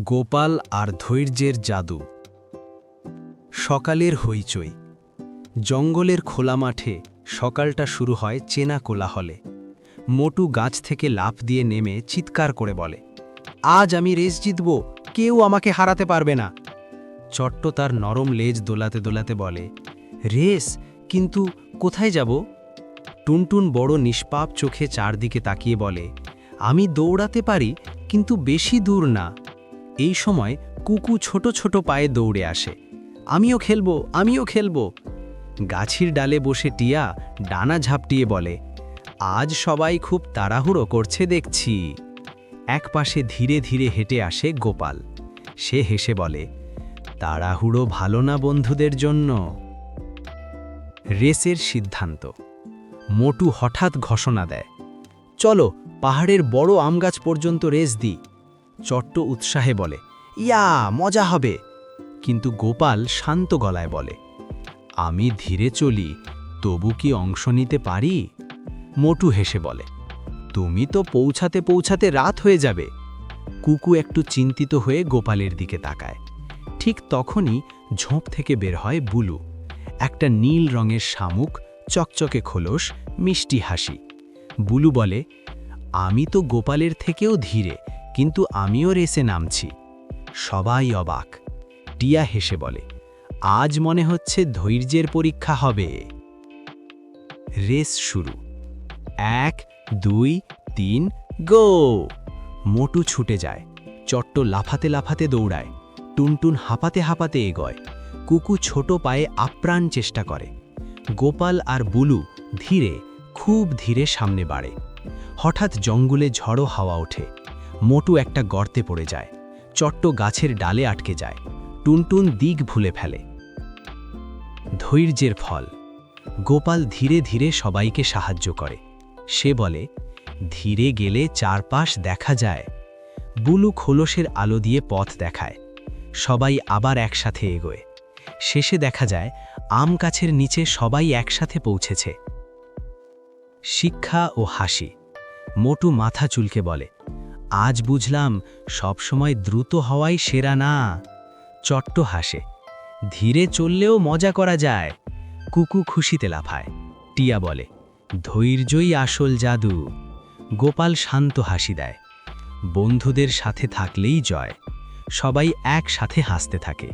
গোপাল আর ধৈর্যের জাদু। সকালের হইচই। জঙ্গলের খোলা মাঠে সকালটা শুরু হয় চেনা কোলাহলে। মোটু গাছ থেকে লাফ দিয়ে নেমে চিৎকার করে বলে, আজ আমি রেস জিতব, কেউ আমাকে হারাতে পারবে না। চট্ট তার নরম লেজ দোলাতে দোলাতে বলে, রেস, কিন্তু কোথায় যাব? টুনটুন বড় নিষ্পাপ চোখে চারদিকে তাকিয়ে বলে, আমি দৌড়াতে পারি, কিন্তু বেশি দূর না। এই সময় কুকু ছোট ছোট পায়ে দৌড়ে আসে, আমিও খেলবো, আমিও খেলবো। গাছের ডালে বসে টিয়া ডানা ঝাপটিয়ে বলে, আজ সবাই খুব তাড়াহুড়ো করছে দেখছি। একপাশে ধীরে ধীরে হেঁটে আসে গোপাল। সে হেসে বলে, তাড়াহুড়ো ভালো না বন্ধুদের জন্য। রেসের সিদ্ধান্ত। মোটু হঠাৎ ঘোষণা দেয়, চলো পাহাড়ের বড় আমগাছ পর্যন্ত রেস দিই। চট্ট উৎসাহে বলে, ইয়া, মজা হবে। কিন্তু গোপাল শান্ত গলায় বলে, আমি ধীরে চলি, তবু কি অংশ নিতে পারি? মোটু হেসে বলে, তুমি তো পৌঁছাতে পৌঁছাতে রাত হয়ে যাবে। কুকু একটু চিন্তিত হয়ে গোপালের দিকে তাকায়। ঠিক তখনই ঝোপ থেকে বের হয় বুলু। একটা নীল রঙের শামুক, চকচকে খোলস, মিষ্টি হাসি। বুলু বলে, আমি তো গোপালের থেকেও ধীরে, কিন্তু আমিও রেসে নামছি। সবাই অবাক। টিয়া হেসে বলে, আজ মনে হচ্ছে ধৈর্যের পরীক্ষা হবে। রেস শুরু। 1, 2, 3, গো! মোটু ছুটে যায়। চট্ট লাফাতে লাফাতে দৌড়ায়। টুনটুন হাঁপাতে হাঁপাতে এগোয়। কুকু ছোট পায়ে আপ্রাণ চেষ্টা করে। গোপাল আর বুলু ধীরে, খুব ধীরে সামনে বাড়ে। হঠাৎ জঙ্গলে ঝড়ো হাওয়া ওঠে। মোটু একটা গর্তে পড়ে যায়। চট্ট গাছের ডালে আটকে যায়। টুনটুন দিক ভুলে ফেলে। ধৈর্যের ফল। গোপাল ধীরে ধীরে সবাইকে সাহায্য করে। সে বলে, ধীরে গেলে চারপাশ দেখা যায়। বুলু খোলসের আলো দিয়ে পথ দেখায়। সবাই আবার একসাথে এগোয়। শেষে দেখা যায় আম গাছের নিচে সবাই একসাথে পৌঁছেছে। শিক্ষা ও হাসি। মোটু মাথা চুলকে বলে, আজ বুঝলাম সবসময় দ্রুত হওয়াই সেরা না। চট্ট হাসে, ধীরে চললেও মজা করা যায়। কুকু খুশিতে লাফায়। টিয়া বলে, ধৈর্যই আসল জাদু। গোপাল শান্ত হাসি দেয়। বন্ধুদের সাথে থাকলেই জয়। সবাই একসাথে হাসতে থাকে।